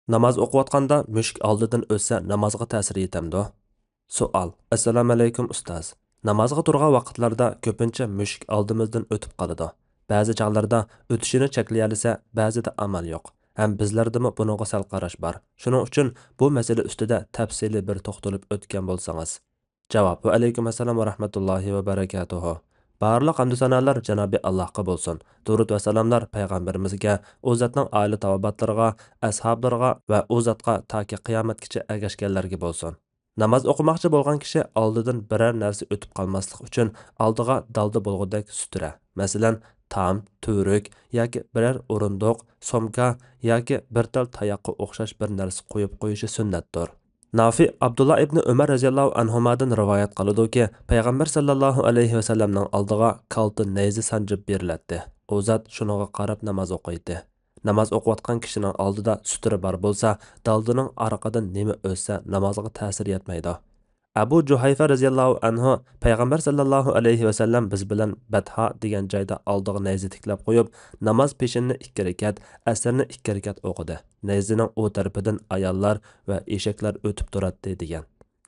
Namoz o'qiyotganda mushuk oldidan o'tsa namozga ta'sir etamdi? Savol. Assalomu alaykum ustoz. Namozga turgan vaqtlarda ko'pincha mushuk oldimizdan o'tib qoladi. Ba'zi chog'larda o'tishini cheklay ba'zida amal yo'q. Ham bizlardami buningga sal qarash bor. Shuning uchun bu masala ustida tafsili bir to'xtalib o'tgan bo'lsangiz. Javob. Va alaykum assalom va rahmatullohi va barakatuh. Barliq hamd sanolar Janobi Allohga bo'lsin. Durud va salomlar payg'ambarimizga, u zotning oila tavobatlariga, ashablariga va u zotga toki qiyomatgacha ergashganlarga bo'lsin. Namoz o'qimoqchi bo'lgan kishi oldidan biror narsa o'tib qolmaslik uchun oldiga dalda bo'lgudek sutura, masalan, tam, turuk yoki biror o'rindiq, somka yoki bir tal tayoqqa o'xshash bir narsa qo'yib qo'yishi sunnatdir. Nafi Abdullah ibn Umar radhiyallohu anhumadan rivoyat qiladi-ki, payg'ambar sallallohu alayhi vasallamning oldiga kaltin nayzi sanjib beriladi. U zot shuningga qarab namoz o'qiydi. Namoz o'qiyotgan kishining oldida sutura bor bo'lsa, daldining orqadan nima o'tsa namozga ta'sir etmaydi. Abu Juhayfa radhiyallohu anhu payg'ambar sallallohu alayhi vasallam biz bilan Batha degan joyda oldiga nayzi tiklab qo'yib, namoz peshinni 2 rakat, asrni 2 rakat o'qidi. Nayzining u tarafidan ayollar va eshaklar o'tib turadi degan.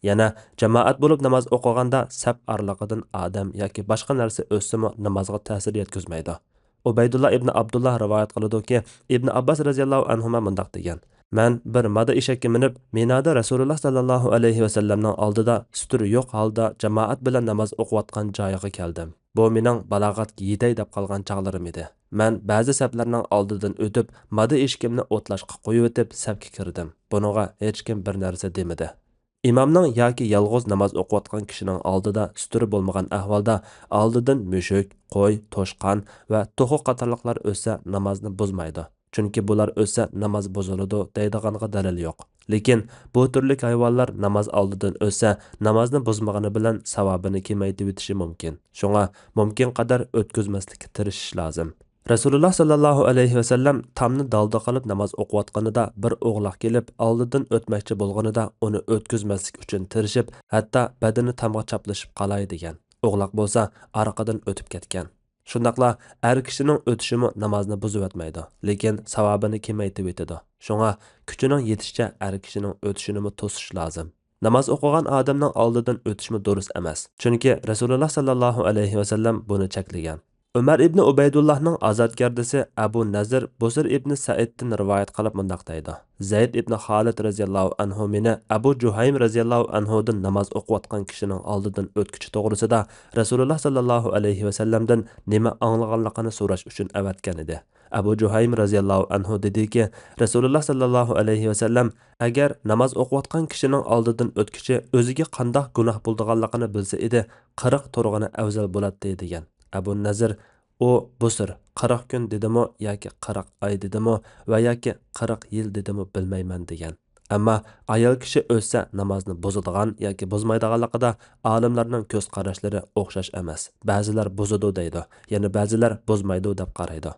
Yana jamoat bo'lib namoz o'qiganda saf orliqidan odam yoki boshqa narsa o'tsimi namozga ta'sir yetkazmaydi. Ubaydullah ibn Abdullah rivoyat qiladi-ki, Ibn Abbas radhiyallohu anhuma mundaq degan: "Men bir mada eshakka minib, Minada Rasululloh sallallohu alayhi vasallamning oldida suturi yo'q holda jamoat bilan namoz o'qiyotgan joyiga keldim. Bu mening balog'atga yetay deb qolgan chog'larim edi. Men ba'zi saflarning oldidan o'tib, mada eshikimni o'tlashga qo'yib o'tib safga kirdim. Buningga hech kim bir narsa demadi." Imomning yoki yolg'iz namoz o'qiyotgan kishining oldida suturi bo'lmagan ahvolda oldidan mushuk, qo'y, to'shqon va to'xu qatorliqlar o'tsa namozni buzmaydi. Chunki bular o'tsa namoz buziladi deydiganga dalil yo'q. Lekin bu turli hayvonlar namoz oldidan o'tsa namozni buzmagani bilan savobini kamaytirib o'tishi mumkin. Shunga mumkin qadar o'tkazmaslikka tirishish lozim. Rasululloh sallallohu alayhi vasallam tamni dalda qilib namoz o'qiyotganida bir o'g'loq kelib oldidan o'tmoqchi bo'lganida uni o'tkazmaslik uchun tirishib, hatto badani tamga chaplashib qolay degan. O'g'loq bo'lsa orqadan o'tib ketgan. Shundaqla har kishining o'tishimi namozni buzib o'tmaydi, lekin savobini kamaytirib o'tadi. Shunga kuchining yetishicha har kishining o'tishini to'sish lozim. Namoz o'qigan odamning oldidan o'tishmi durust emas. Chunki Rasululloh sallallohu alayhi vasallam buni cheklagan. Umar ibn Ubaydullahning azodgardisi Abu Nazr Busr ibn Saiddan rivoyat qilib mundaq deydi: Zayd ibn Xolid radhiyallohu anhu meni Abu Juhaym radhiyallohu anhudan namoz o'qiyotgan kishining oldidan o'tkichi to'g'risida Rasululloh sallallohu alayhi vasallamdan nima anglaganligini so'rash uchun avatgan edi. Abu Juhaym radhiyallohu anhu dediki, Rasululloh sallallohu alayhi vasallam agar namoz o'qiyotgan kishining oldidan o'tkichi o'ziga qanday gunoh bo'lganligini bilsa edi, 40 turg'ini afzal bo'ladi degan. Abu Nazr o Busr 40 kun dedimi yoki 40 oy dedimi va yoki 40 yil dedimi bilmayman degan. Ammo ayol kishi o'lsa namozni buzadigan yoki buzmaydiganligida olimlarning ko'z qarashlari o'xshash emas. Ba'zilar buzadi deydi, yana ba'zilar buzmaydi deb qaraydi.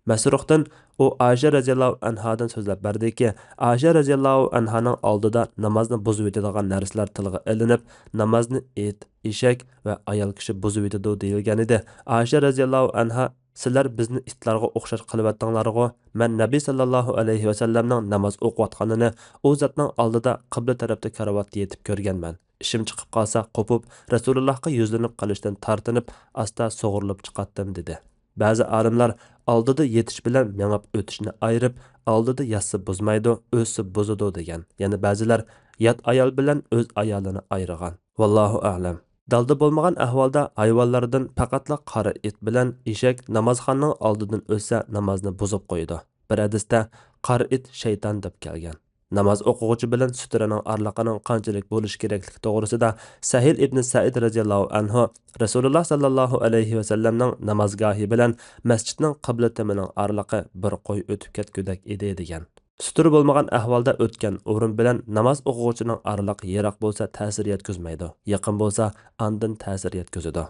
Masruhdan u Aisha radhiyallohu anhadan so'zlab berdiki, Aisha radhiyallohu anhaning oldida namozni buzib o'tadigan narsalar tilga ilinib, namozni et, eshak va ayol kishi buzib o'tadi deyilgan edi. Aisha radhiyallohu anha: "Sizlar bizni itlarga o'xshash qilyaptinglar-ku. Men Nabiy sallallohu alayhi vasallamning namoz o'qiyotganini u zotning oldida qibla tarafda karavotda yetib ko'rganman. Ishim chiqib qolsa, qo'pib Rasulullohga yuzlanib qolishdan tortinib, asta sug'urilib chiqatdim" dedi. Ba'zi olimlar oldida yetish bilan mengab o'tishni ayirib, oldida yatsa buzmaydi, o'zsa buzadi degan. Yana ba'zilar yat ayol bilan o'z ayolini ayirgan. Vallohu a'lam. Dalda bo'lmagan ahvolda hayvonlardan faqatla qora it bilan eshak namozxonning oldidan o'tsa namozni buzib qo'ydi. Bir hadisda qora it shayton deb kelgan. Namoz o'quvchi bilan suturaning arliqining qanchalik bo'lishi kerakligi to'g'risida Sahil ibn Said radhiyallohu anhu Rasululloh sallallohu alayhi vasallamning namozgohi bilan masjidning qibla tamining arliqi bir qo'y o'tib ketgudak edi degan. Sutur bo'lmagan ahvolda o'tgan o'rin bilan namoz o'quvchining arliqi yiroq bo'lsa ta'sir yetkazmaydi. Yaqin bo'lsa andin ta'sir yetkazadi.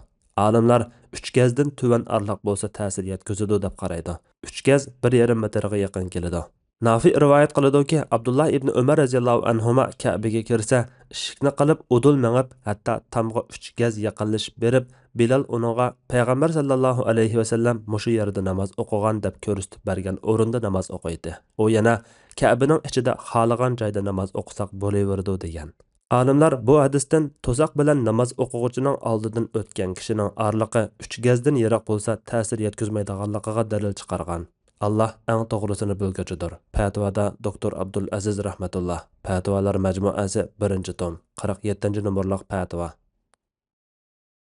Olimlar 3 gazdan tuvan arliq bo'lsa ta'sir yetkazadi deb qaraydi. 3 gaz 1,5 metrga yaqin keladi. Nafi rivoyat qiladi-ki, Abdullah ibn Umar radhiyallohu anhuma Ka'baga kirsa, ishikni qilib udul mengib, hatto tamg'a 3 gaz yaqinlashib berib, Bilal uningga payg'ambar sallallohu alayhi va sallam mushu yerda namoz o'qigan deb ko'rsatib bergan o'rinda namoz o'qiydi. U yana Ka'baning ichida xolagan joyda namoz o'qisak bo'laverdi degan. Olimlar bu hadisdan to'saq bilan namoz o'quvchining oldidan o'tgan kishining orliqi 3 gazdan yiroq bo'lsa ta'sir yetkazmaydiganligiga dalil chiqargan. Allah eng to'g'risini bilguchidir. Fatvoda Dr. Abdul Aziz rahmatullah. Fatvolar majmuasi 1-tom, 47-nomorliq fatvo.